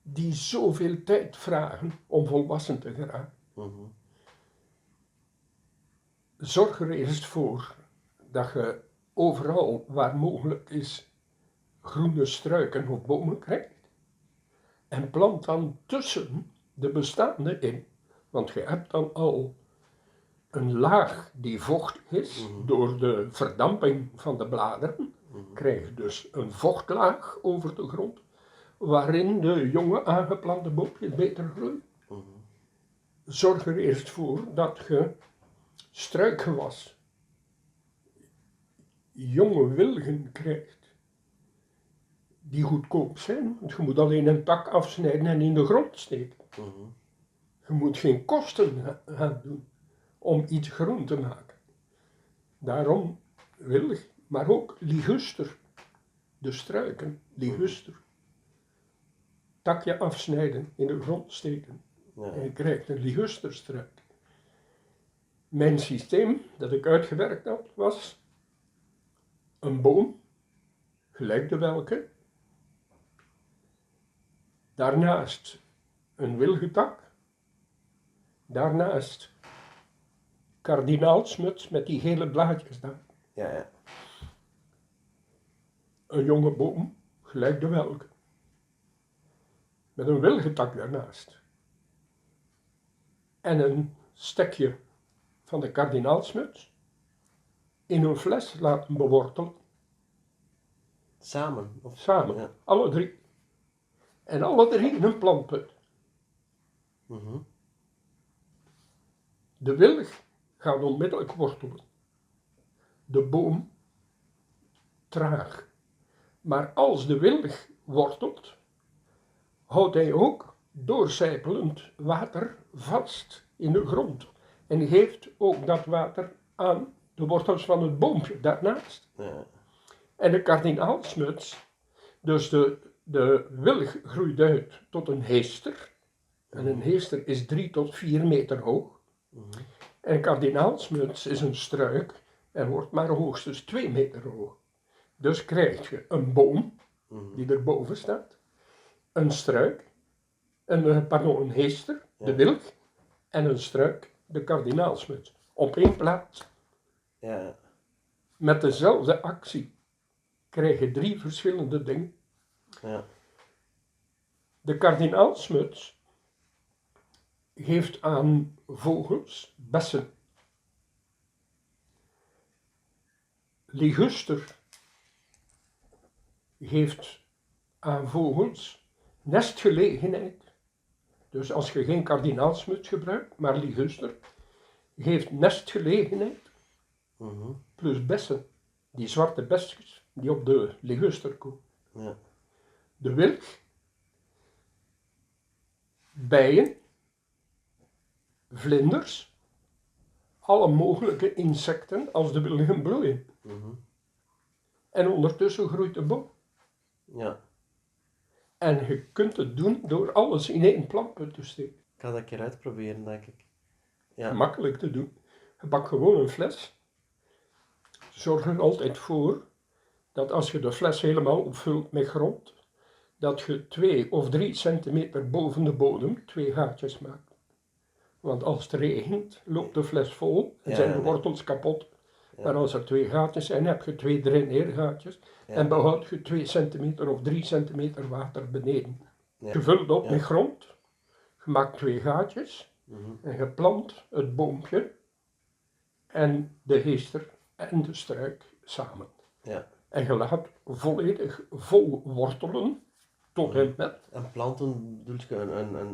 Die zoveel tijd vragen om volwassen te geraken. Mhm. Zorg er eerst voor dat je overal waar mogelijk is groene struiken of bomen krijgt. En plant dan tussen de bestaande in. Want je hebt dan al een laag die vochtig is door de verdamping van de bladeren. Krijg je dus een vochtlaag over de grond, waarin de jonge aangeplante boompjes beter groeien. Zorg er eerst voor dat je struikgewas, jonge wilgen krijgt, die goedkoop zijn. Want je moet alleen een tak afsnijden en in de grond steken. Mhm. Je moet geen kosten gaan doen om iets groen te maken. Daarom wilg, maar ook liguster, de struiken, liguster. Takje afsnijden, in de grond steken. Ja. En je krijgt een ligusterstruik. Mijn systeem dat ik uitgewerkt had was een boom, gelijk de welke. Daarnaast een wilgetak. Daarnaast kardinaalsmuts met die gele blaadjes daar. Ja, ja. Een jonge boom, gelijk de welke. Met een wilgetak daarnaast. En een stekje van de kardinaalsmuts in een fles laten bewortelen. Samen? Of... Samen, Ja. alle drie. En alle drie in een plantput. Mhm. De wilg gaat onmiddellijk wortelen. De boom traag. Maar als de wilg wortelt, houdt hij ook doorcijpelend water vast in de grond. En geeft ook dat water aan de wortels van het boompje daarnaast. Ja. En de kardinaalsmuts, dus de wilg groeit uit tot een heester. En een heester is 3 tot 4 meter hoog. En een kardinaalsmuts is een struik en wordt maar hoogstens 2 meter hoog. Dus krijg je een boom die erboven staat, een struik, een heester, de wilg, en een struik, de kardinaalsmuts. Op één plaats. Ja. Met dezelfde actie krijg je 3 verschillende dingen. Ja. De kardinaalsmuts geeft aan vogels bessen. Liguster geeft aan vogels nestgelegenheid. Dus als je geen kardinaalsmuts gebruikt, maar liguster, geeft nestgelegenheid Mhm. plus bessen. Die zwarte besjes die op de liguster komen. Ja. De wilg, bijen, vlinders, alle mogelijke insecten als de wilgen bloeien. Mhm. En ondertussen groeit de boom. Ja. En je kunt het doen door alles in één plantput te steken. Ik ga dat een keer uitproberen, denk ik. Ja. Makkelijk te doen. Je pakt gewoon een fles. Zorg er altijd voor dat als je de fles helemaal opvult met grond, dat je 2 of 3 centimeter boven de bodem 2 gaatjes maakt. Want als het regent, loopt de fles vol en Ja, zijn de nee. wortels kapot Maar als er 2 gaatjes zijn, heb je 2 draineergaatjes Ja. en behoud je 2 centimeter of 3 centimeter water beneden. Ja. Je vult op Ja. met grond, je maakt 2 gaatjes en je plant het boompje en de heester en de struik samen. Ja. En je laat volledig vol wortelen tot en met En planten bedoel je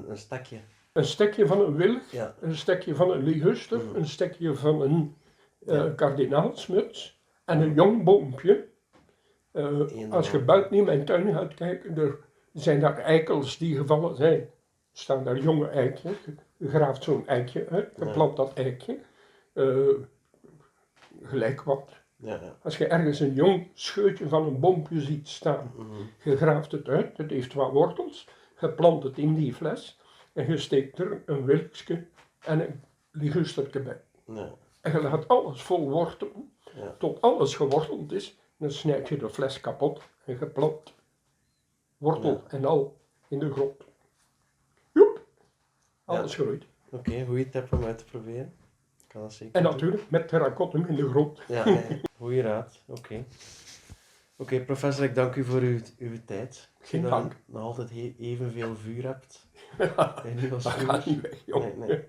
een stekje. een stekje van een wilg, Ja. een stekje van een liguster, een stekje van een kardinaalsmuts en een jong boompje. Als je buiten in mijn tuin gaat kijken, er zijn daar eikels die gevallen zijn. Staan daar jonge eikjes, je graaft zo'n eikje uit, je plant dat eikje, gelijk wat. Ja. Als je ergens een jong scheutje van een boompje ziet staan, je graaft het uit, het heeft wat wortels, je plant het in die fles en je steekt er een wilgje en een ligustertje bij. Ja. En je laat alles vol wortelen, tot alles geworteld is, dan snijd je de fles kapot en je plant wortel en al in de grond. Joep, alles groeit. Oké, goeie tip om uit te proberen. Ik kan dat zeker En doen. natuurlijk met terracotta in de grond. Ja, nee. Goeie raad. Oké, professor, ik dank u voor uw tijd. Ik zie Geen dat dank. je nog altijd evenveel vuur hebt. En niet als Dat vuur. gaat niet weg, joh. Nee.